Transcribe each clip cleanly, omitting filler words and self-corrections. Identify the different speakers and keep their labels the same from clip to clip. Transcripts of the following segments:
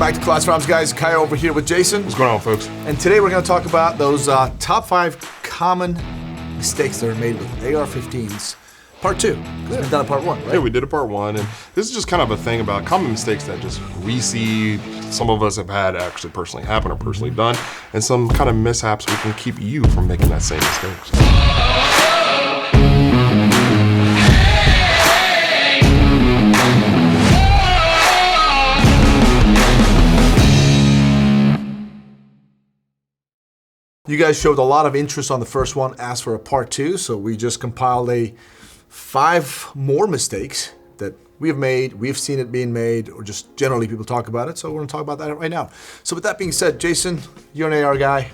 Speaker 1: back to Class Firearms, guys. Kai over here with Jason.
Speaker 2: What's going on, folks?
Speaker 1: And today we're going to talk about those top 5 common mistakes that are made with AR-15s. Part 2, because we've done a part 1, right?
Speaker 2: Yeah, we did a part 1, and this is just kind of a thing about common mistakes that just we see some of us have had actually personally happen or personally done, and some kind of mishaps we can keep you from making that same mistake.
Speaker 1: You guys showed a lot of interest on the first one, asked for a part 2, so we just compiled 5 more mistakes that we have made, we've seen it being made, or just generally people talk about it, so we're gonna talk about that right now. So with that being said, Jason, you're an AR guy,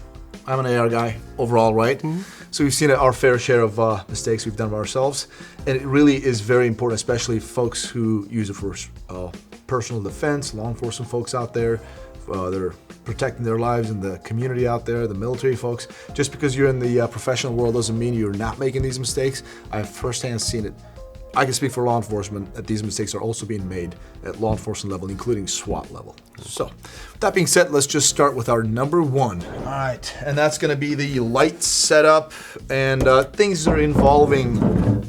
Speaker 1: I'm an AR guy overall, right? Mm-hmm. So we've seen our fair share of mistakes we've done of ourselves, and it really is very important, especially folks who use it for personal defense, law enforcement folks out there, that are protecting their lives in the community out there, the military folks. Just because you're in the professional world doesn't mean you're not making these mistakes. I've firsthand seen it. I can speak for law enforcement that these mistakes are also being made at law enforcement level, including SWAT level. So, with that being said, let's just start with our number 1. All right, and that's gonna be the light setup and things that are involving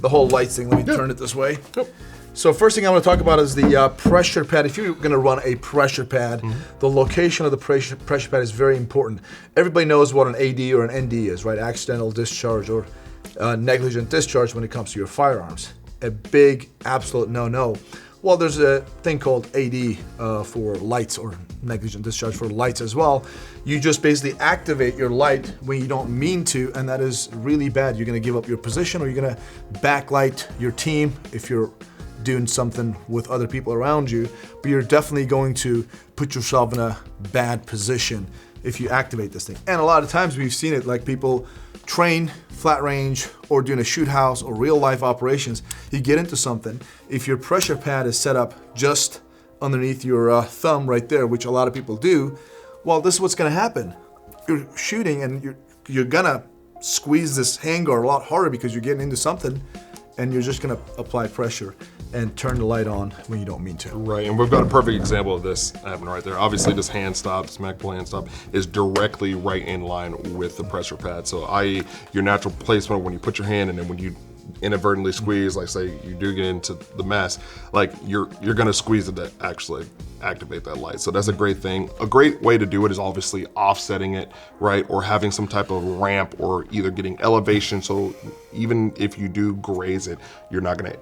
Speaker 1: the whole lights thing. Let me turn it this way. Yep. So first thing I want to talk about is the pressure pad. If you're going to run a pressure pad, the location of the pressure pad is very important. Everybody knows what an AD or an ND is, right? Accidental discharge or negligent discharge when it comes to your firearms. A big absolute no-no. Well, there's a thing called AD for lights, or negligent discharge for lights as well. You just basically activate your light when you don't mean to, and that is really bad. You're going to give up your position, or you're going to backlight your team if you're doing something with other people around you, but you're definitely going to put yourself in a bad position if you activate this thing. And a lot of times we've seen it, like people train flat range or doing a shoot house or real life operations. You get into something, if your pressure pad is set up just underneath your thumb right there, which a lot of people do, well, this is what's gonna happen. You're shooting and you're gonna squeeze this handguard a lot harder because you're getting into something, and you're just gonna apply pressure and turn the light on when you don't mean to.
Speaker 2: Right, and we've got a perfect example of this happening right there. Obviously this hand stop, this mag pull hand stop, is directly right in line with the pressure pad. So i.e. your natural placement when you put your hand in, and when you inadvertently squeeze, like say you do get into the mess, like you're gonna squeeze it to actually activate that light. So that's a great thing. A great way to do it is obviously offsetting it, right? Or having some type of ramp, or either getting elevation, so even if you do graze it, you're not gonna,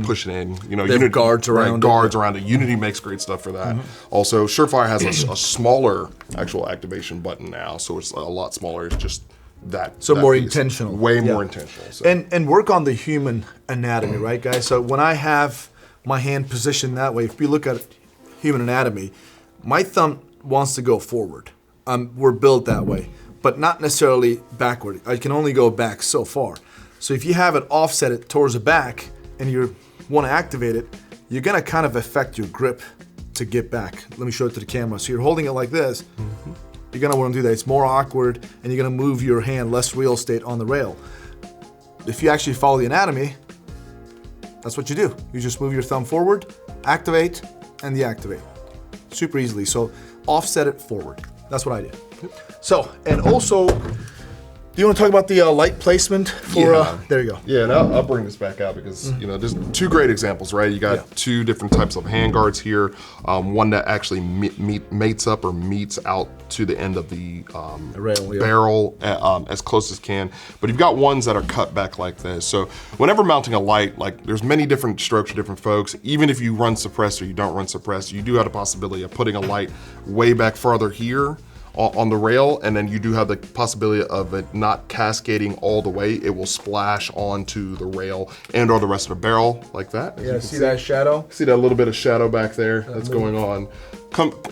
Speaker 2: push it in.
Speaker 1: They have guards around it.
Speaker 2: Guards around it. Unity makes great stuff for that. Also, Surefire has a smaller actual activation button now, so it's a lot smaller. It's just that.
Speaker 1: So
Speaker 2: that
Speaker 1: more
Speaker 2: piece.
Speaker 1: intentional.
Speaker 2: Way more intentional. So.
Speaker 1: And work on the human anatomy, right, guys? So when I have my hand positioned that way, if we look at human anatomy, my thumb wants to go forward. We're built that way, but not necessarily backward. I can only go back so far. So if you have it offset it towards the back and you want to activate it, you're gonna kind of affect your grip to get back. Let me show it to the camera. So you're holding it like this. You're gonna want to do that. It's more awkward, and you're gonna move your hand, less real estate on the rail. If you actually follow the anatomy, that's what you do. You just move your thumb forward, activate, and deactivate. Super easily. So offset it forward. That's what I did. So, and also, do you want to talk about the light placement for, there you go.
Speaker 2: Yeah, and I'll bring this back out because, there's 2 great examples, right? You got 2 different types of handguards here. One that actually mates up or meets out to the end of the barrel as close as can. But you've got ones that are cut back like this. So whenever mounting a light, like there's many different strokes for different folks. Even if you run suppressed or you don't run suppressed, you do have the possibility of putting a light way back farther here on the rail, and then you do have the possibility of it not cascading all the way. It will splash onto the rail and or the rest of the barrel like that.
Speaker 1: Yeah, see that shadow?
Speaker 2: See that little bit of shadow back there that's going on.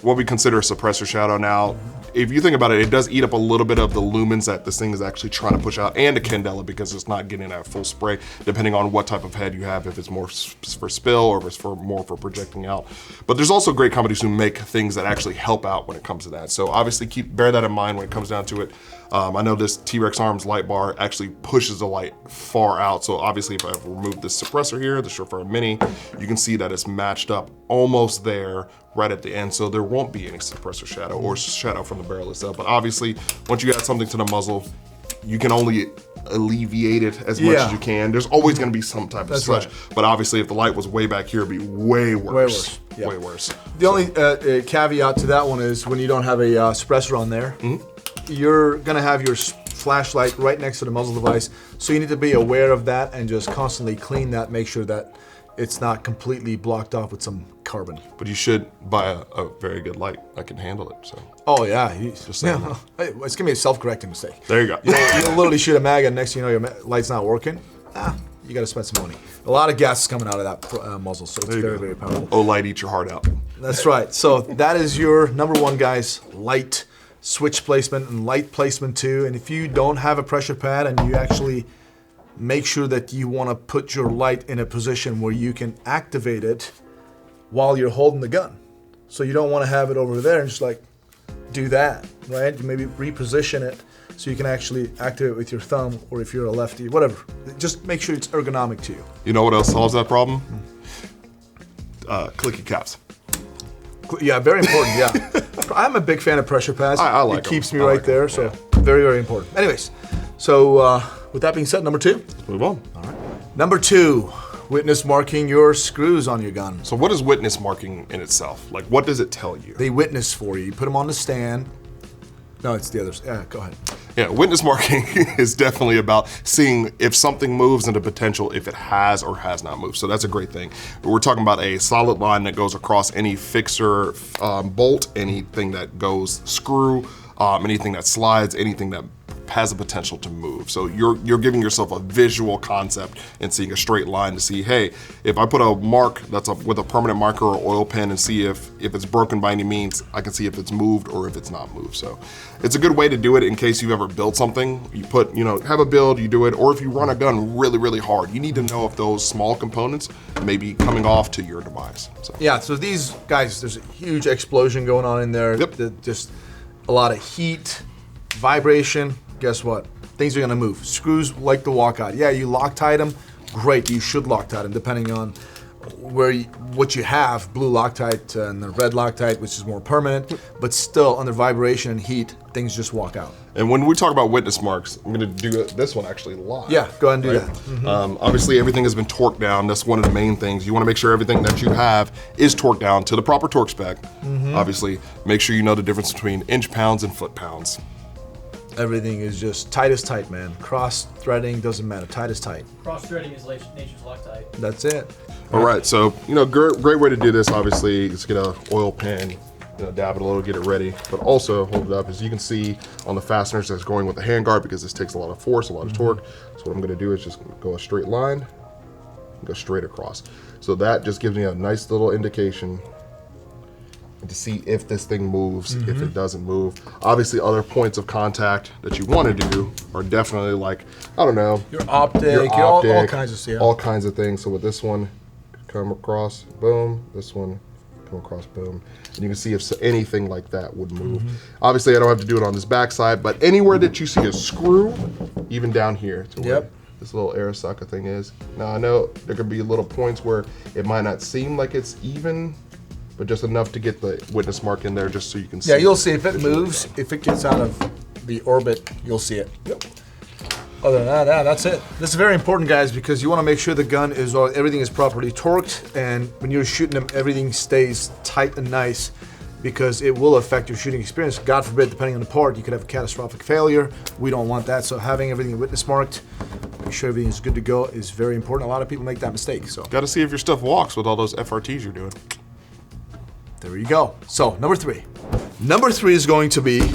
Speaker 2: What we consider a suppressor shadow now. If you think about it, it does eat up a little bit of the lumens that this thing is actually trying to push out, and a candela, because it's not getting that full spray, depending on what type of head you have, if it's more for spill or if it's more for projecting out. But there's also great companies who make things that actually help out when it comes to that. So obviously bear that in mind when it comes down to it. I know this T-Rex Arms light bar actually pushes the light far out. So obviously if I remove this suppressor here, the Surefire Mini, you can see that it's matched up almost there right at the end, so there won't be any suppressor shadow or shadow from the barrel itself. But obviously, once you add something to the muzzle, you can only alleviate it as much as you can. There's always going to be some type of smudge, but obviously if the light was way back here, it'd be way worse.
Speaker 1: Way worse. Yep.
Speaker 2: Way worse.
Speaker 1: The only caveat to that one is when you don't have a suppressor on there, you're going to have your flashlight right next to the muzzle device, so you need to be aware of that and just constantly clean that, make sure that it's not completely blocked off with some carbon.
Speaker 2: But you should buy a very good light that can handle it. So.
Speaker 1: Oh yeah,
Speaker 2: Just saying.
Speaker 1: It's gonna be a self-correcting mistake.
Speaker 2: There you go.
Speaker 1: You literally shoot a mag and next thing you know your light's not working. You got to spend some money. A lot of gas is coming out of that muzzle, so it's very, very powerful.
Speaker 2: Oh, light, eat your heart out.
Speaker 1: That's right. So that is your number one, guys. Light switch placement and light placement too. And if you don't have a pressure pad and you actually make sure that you want to put your light in a position where you can activate it while you're holding the gun. So you don't want to have it over there and just like do that, right? You maybe reposition it so you can actually activate it with your thumb, or if you're a lefty, whatever. Just make sure it's ergonomic to you.
Speaker 2: You know what else solves that problem? Clicky caps.
Speaker 1: Yeah, very important, yeah. I'm a big fan of pressure pads.
Speaker 2: I like
Speaker 1: it
Speaker 2: them.
Speaker 1: keeps me right there, so very, very important. Anyways, so with that being said, number two.
Speaker 2: Let's move on.
Speaker 1: All right. Number two, witness marking your screws on your gun.
Speaker 2: So what is witness marking in itself? Like, what does it tell you?
Speaker 1: They witness for you. You put them on the stand. No, it's the others. Yeah, go ahead.
Speaker 2: Yeah, witness marking is definitely about seeing if something moves and the potential if it has or has not moved. So that's a great thing. But we're talking about a solid line that goes across any fixer bolt, anything that goes screw, anything that slides, anything that has a potential to move. So you're giving yourself a visual concept and seeing a straight line to see, hey, if I put a mark that's with a permanent marker or oil pen and see if it's broken by any means, I can see if it's moved or if it's not moved. So it's a good way to do it in case you've ever built something. You put, have a build, you do it, or if you run a gun really, really hard, you need to know if those small components may be coming off to your device. So.
Speaker 1: Yeah, so these guys, there's a huge explosion going on in there.
Speaker 2: Yep.
Speaker 1: Just a lot of heat, vibration. Guess what? Things are gonna move. Screws like to walk out. Yeah, you Loctite them. Great, you should Loctite them depending on what you have. Blue Loctite and the red Loctite, which is more permanent, but still under vibration and heat, things just walk out.
Speaker 2: And when we talk about witness marks, I'm gonna do this one actually live.
Speaker 1: Yeah, go ahead and do that.
Speaker 2: Mm-hmm. Obviously everything has been torqued down. That's one of the main things. You wanna make sure everything that you have is torqued down to the proper torque spec. Obviously, make sure you know the difference between inch pounds and foot pounds.
Speaker 1: Everything is just tight as tight, man. Cross threading doesn't matter. Tight as tight.
Speaker 3: Cross threading is nature's Loctite.
Speaker 1: That's it.
Speaker 2: All right, so great way to do this. Obviously, is get a oil pen, dab it a little, get it ready, but also hold it up. As you can see on the fasteners, that's going with the handguard because this takes a lot of force, a lot of torque. So what I'm going to do is just go a straight line, and go straight across. So that just gives me a nice little indication to see if this thing moves, if it doesn't move. Obviously, other points of contact that you want to do are definitely like, I don't know,
Speaker 1: your optic, all kinds of stuff.
Speaker 2: All kinds of things. So with this one, come across, boom. This one, come across, boom. And you can see if anything like that would move. Obviously, I don't have to do it on this backside, but anywhere that you see a screw, even down here to where this little air sucker thing is. Now, I know there could be little points where it might not seem like it's even, but just enough to get the witness mark in there just so you can see.
Speaker 1: Yeah, you'll see if it moves, if it gets out of the orbit, you'll see it.
Speaker 2: Yep.
Speaker 1: Other than that, that's it. This is very important, guys, because you want to make sure the gun everything is properly torqued, and when you're shooting them, everything stays tight and nice, because it will affect your shooting experience. God forbid, depending on the part, you could have a catastrophic failure. We don't want that, so having everything witness marked, make sure everything is good to go is very important. A lot of people make that mistake. So
Speaker 2: got to see if your stuff walks with all those FRTs you're doing.
Speaker 1: There you go. So, number three. Number three is going to be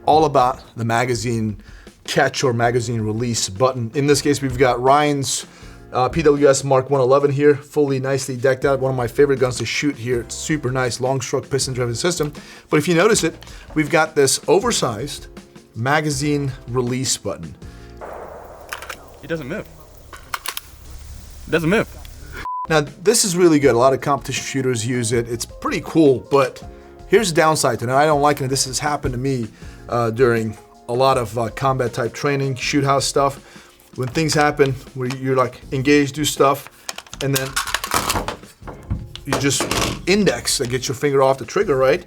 Speaker 1: all about the magazine catch or magazine release button. In this case, we've got Ryan's PWS Mark 111 here, fully nicely decked out. One of my favorite guns to shoot here. It's super nice, long stroke piston driven system. But if you notice it, we've got this oversized magazine release button.
Speaker 4: It doesn't move. It doesn't move.
Speaker 1: Now, this is really good. A lot of competition shooters use it. It's pretty cool, but here's the downside to it. I don't like it. This has happened to me during a lot of combat type training, shoot house stuff. When things happen where you're like engaged, do stuff, and then you just index that gets your finger off the trigger, right?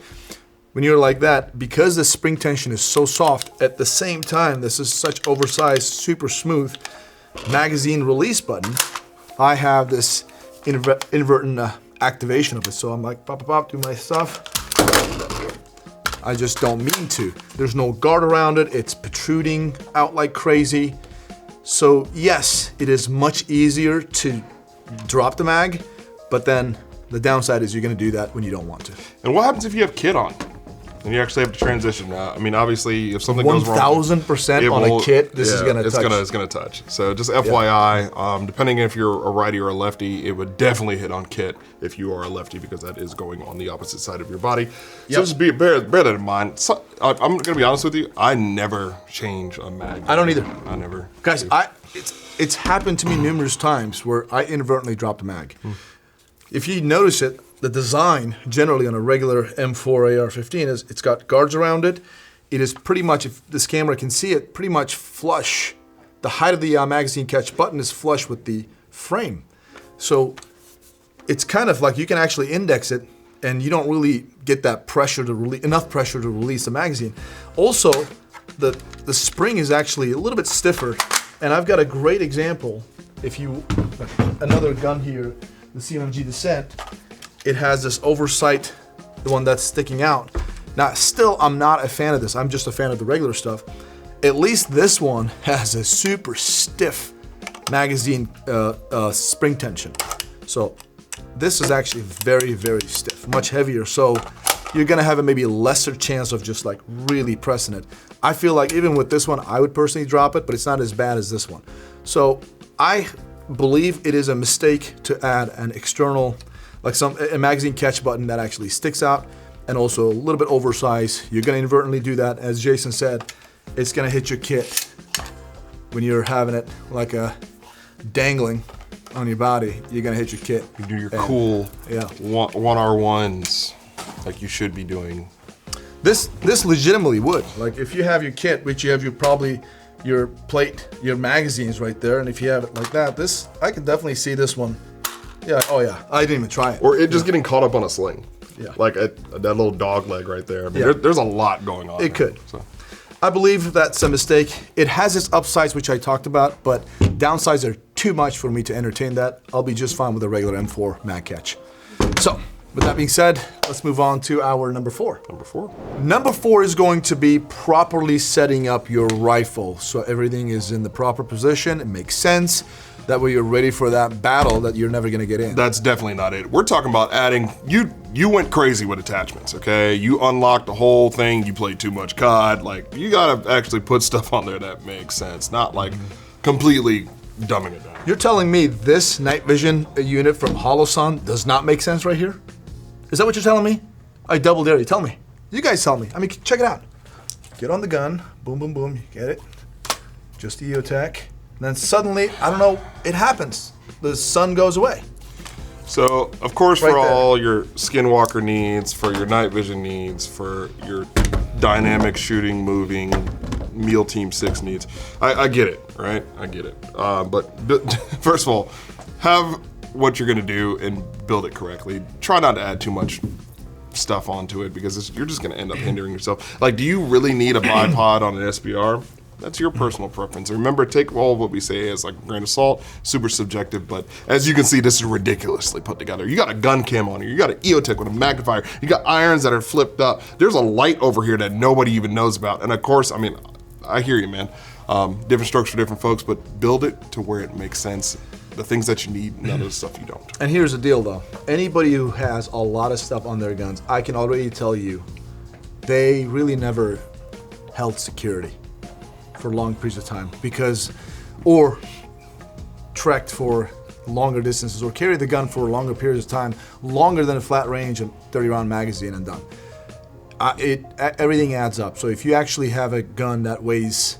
Speaker 1: When you're like that, because the spring tension is so soft, at the same time, this is such oversized, super smooth magazine release button, I have this inadvertent activation of it. So I'm like, pop, pop, pop, do my stuff. I just don't mean to. There's no guard around it. It's protruding out like crazy. So yes, it is much easier to drop the mag, but then the downside is you're gonna do that when you don't want to.
Speaker 2: And what happens if you have kit on? And you actually have to transition. I mean, obviously, if something goes wrong,
Speaker 1: 1000% on a kit, this is gonna touch.
Speaker 2: It's gonna touch. So just FYI, depending if you're a righty or a lefty, it would definitely hit on kit if you are a lefty because that is going on the opposite side of your body. So just bear that in mind. So, I'm gonna be honest with you. I never change a mag.
Speaker 1: I don't either.
Speaker 2: I never.
Speaker 1: Guys, it's happened to me numerous times where I inadvertently dropped a mag. If you notice it, the design generally on a regular M4 AR-15 is it's got guards around it. It is pretty much, if this camera can see it, pretty much flush. The height of the magazine catch button is flush with the frame. So it's kind of like you can actually index it and you don't really get that pressure to release, enough pressure to release the magazine. Also, the spring is actually a little bit stiffer. And I've got a great example. If you, another gun here, the CMG Descent, it has this oversight, the one that's sticking out. Now, still, I'm not a fan of this. I'm just a fan of the regular stuff. At least this one has a super stiff magazine spring tension. So this is actually very, very stiff, much heavier. So you're gonna have a maybe lesser chance of just like really pressing it. I feel like even with this one, I would personally drop it, but it's not as bad as this one. So I believe it is a mistake to add an external, like a magazine catch button that actually sticks out and also a little bit oversized. You're gonna inadvertently do that. As Jason said, it's gonna hit your kit when you're having it like a dangling on your body. You're gonna hit your kit.
Speaker 2: You do your cool 1R1s like you should be doing.
Speaker 1: This legitimately would. Like if you have your kit, which you have your plate, your magazines right there, and if you have it like that, this, I can definitely see this one. Yeah, oh yeah, I didn't even try it.
Speaker 2: Or it just getting caught up on a sling.
Speaker 1: Yeah.
Speaker 2: Like that little dog leg right there. I mean, there's a lot going on.
Speaker 1: It
Speaker 2: there,
Speaker 1: could.
Speaker 2: So.
Speaker 1: I believe that's a mistake. It has its upsides, which I talked about, but downsides are too much for me to entertain that. I'll be just fine with a regular M4 mag catch. So, with that being said, let's move on to our number 4.
Speaker 2: Number 4.
Speaker 1: Number 4 is going to be properly setting up your rifle. So everything is in the proper position, it makes sense. That way you're ready for that battle that you're never gonna get in.
Speaker 2: That's definitely not it. We're talking about adding, you went crazy with attachments, okay? You unlocked the whole thing, you played too much COD. Like, you gotta actually put stuff on there that makes sense, not like completely dumbing it down.
Speaker 1: You're telling me this night vision unit from Holosun does not make sense right here? Is that what you're telling me? I double dare you, tell me. You guys tell me. I mean, check it out. Get on the gun, boom, boom, boom, you get it. Just the EOTech. And then suddenly, I don't know, it happens. The sun goes away.
Speaker 2: So, of course,
Speaker 1: Right
Speaker 2: for
Speaker 1: there.
Speaker 2: all your skinwalker needs, for your night vision needs, for your dynamic shooting, moving, meal team 6 needs, I get it, right? I get it. But first of all, have what you're gonna do and build it correctly. Try not to add too much stuff onto it because you're just gonna end up hindering yourself. Like, do you really need a bipod on an SBR? That's your personal preference. Remember, take all of what we say as like a grain of salt, super subjective, but as you can see, this is ridiculously put together. You got a gun cam on here, you got an EOTech with a magnifier, you got irons that are flipped up. There's a light over here that nobody even knows about. And of course, I mean, I hear you, man. Different strokes for different folks, but build it to where it makes sense. The things that you need, none of the stuff you don't.
Speaker 1: And here's the deal though. Anybody who has a lot of stuff on their guns, I can already tell you, they really never held security for long periods of time or trekked for longer distances or carried the gun for longer periods of time, longer than a flat range and 30 round magazine and done. Everything adds up. So if you actually have a gun that weighs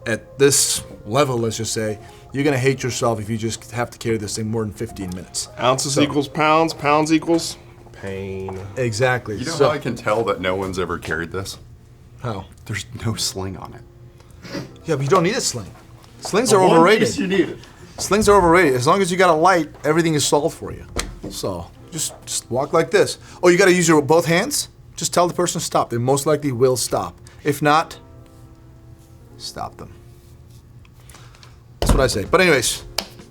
Speaker 1: at this level, let's just say, you're gonna hate yourself if you just have to carry this thing more than 15 minutes.
Speaker 2: Ounces equals pounds, pounds equals pain.
Speaker 1: Exactly.
Speaker 5: You know how I can tell that no one's ever carried this?
Speaker 1: How?
Speaker 5: There's no sling on it.
Speaker 1: Yeah, but you don't need a sling. Slings are overrated.
Speaker 5: You need it.
Speaker 1: Slings are overrated. As long as you got a light, everything is solved for you. So Just walk like this. Oh, you got to use your both hands? Just tell the person to stop. They most likely will stop. If not, stop them. That's what I say. But anyways,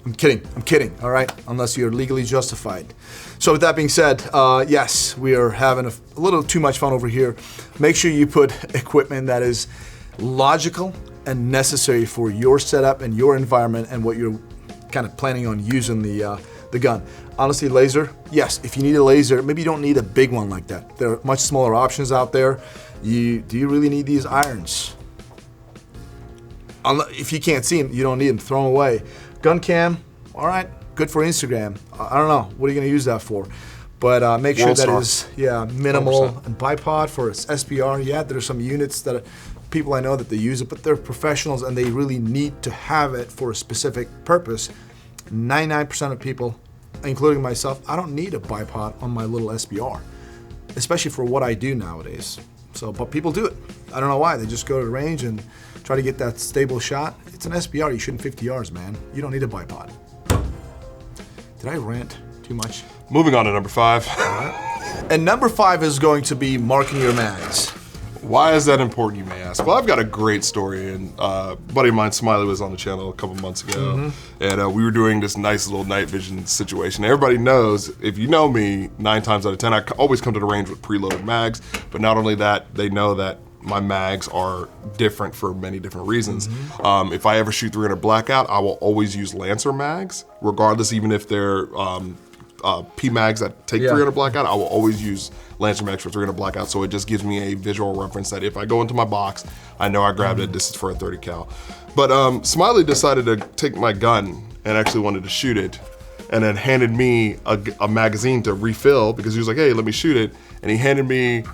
Speaker 1: I'm kidding, all right? Unless you're legally justified. So with that being said, yes, we are having a little too much fun over here. Make sure you put equipment that is logical and necessary for your setup and your environment and what you're kind of planning on using the gun. Honestly, laser, yes, if you need a laser, maybe you don't need a big one like that. There are much smaller options out there. Do you really need these irons? If you can't see them, you don't need them. Throw them away. Gun cam, all right, good for Instagram. I don't know, what are you going to use that for? But make sure that is minimal. 100%. And bipod for its SPR. Yeah, there's some units that people I know that they use it, but they're professionals and they really need to have it for a specific purpose. 99% of people, including myself, I don't need a bipod on my little SPR, especially for what I do nowadays. So, but people do it. I don't know why. They just go to the range and try to get that stable shot. It's an SPR. You shooting 50 yards, man. You don't need a bipod. Did I rant too much?
Speaker 2: Moving on to number 5.
Speaker 1: And number 5 is going to be marking your mags.
Speaker 2: Why is that important, you may ask? Well, I've got a great story, and a buddy of mine, Smiley, was on the channel a couple months ago, and we were doing this nice little night vision situation. Everybody knows, if you know me, 9 times out of 10, I always come to the range with preloaded mags, but not only that, they know that my mags are different for many different reasons. If I ever shoot 300 blackout, I will always use Lancer mags, regardless, even if they're P mags that take 300 blackout, I will always use Lancer mags for 300 blackout, so it just gives me a visual reference that if I go into my box, I know I grabbed it, this is for a 30 cal. But Smiley decided to take my gun and actually wanted to shoot it, and then handed me a magazine to refill because he was like, hey, let me shoot it, and he handed me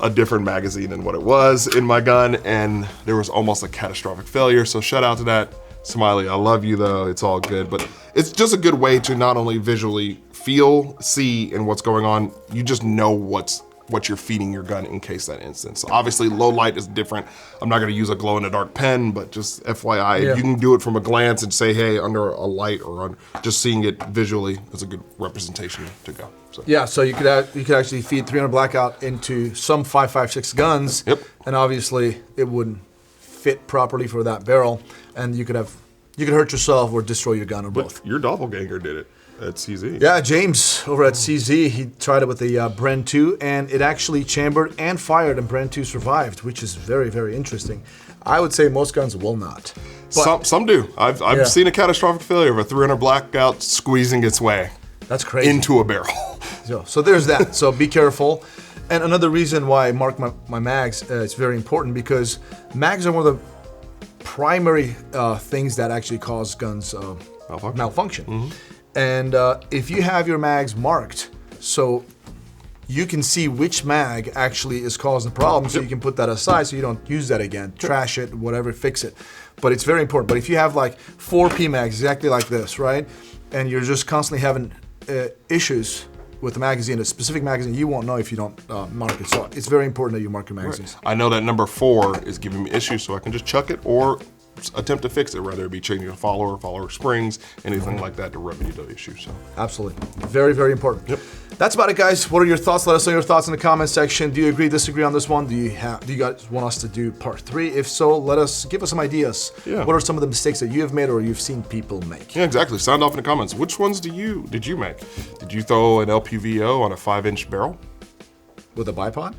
Speaker 2: a different magazine than what it was in my gun, and there was almost a catastrophic failure, so shout out to that. Smiley, I love you though, it's all good, but it's just a good way to not only visually feel, see, and what's going on, you just know what you're feeding your gun in case that instance. Obviously, low light is different. I'm not gonna use a glow-in-the-dark pen, but just FYI, if you can do it from a glance and say, hey, under a light or just seeing it visually is a good representation to go. So.
Speaker 1: Yeah, so you could actually feed 300 blackout into some 5.56 guns, and obviously it wouldn't fit properly for that barrel, and you could hurt yourself or destroy your gun or both.
Speaker 2: Your doppelganger did it at CZ.
Speaker 1: Yeah, James over at CZ, he tried it with the Bren 2, and it actually chambered and fired, and Bren 2 survived, which is very, very interesting. I would say most guns will not. But
Speaker 2: some do. I've seen a catastrophic failure of a 300 blackout squeezing its way.
Speaker 1: That's crazy.
Speaker 2: Into a barrel.
Speaker 1: So there's that. So be careful. And another reason why I mark my mags, it's very important because mags are one of the primary things that actually cause guns malfunction. And if you have your mags marked, so you can see which mag actually is causing the problem, so you can put that aside so you don't use that again, trash it, whatever, fix it. But it's very important. But if you have like 4 P mags exactly like this, right, and you're just constantly having issues with the magazine, a specific magazine, you won't know if you don't mark it. So it's very important that you mark your magazines.
Speaker 2: Right. I know that number 4 is giving me issues, so I can just chuck it or attempt to fix it, whether it be changing a follower springs, anything like that to remedy the issue. So
Speaker 1: absolutely, very, very important. That's about it, guys. What are your thoughts? Let us know your thoughts in the comment section. Do you agree, disagree on this one? Do you guys want us to do part 3? If so, give us some ideas. What are some of the mistakes that you have made or you've seen people make?
Speaker 2: Yeah, exactly. Sound off in the comments. Which ones did you make? Did you throw an LPVO on a 5-inch barrel?
Speaker 1: With a bipod?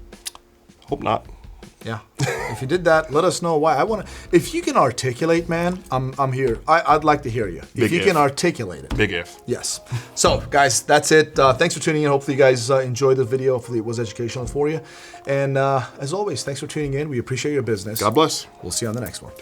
Speaker 2: Hope not.
Speaker 1: Yeah. If you did that, let us know why. If you can articulate, man, I'm here. I'd like to hear you. If you can articulate it.
Speaker 2: Big if.
Speaker 1: Yes. So, guys, that's it. Thanks for tuning in. Hopefully you guys enjoyed the video. Hopefully it was educational for you. And as always, thanks for tuning in. We appreciate your business.
Speaker 2: God bless.
Speaker 1: We'll see you on the next one.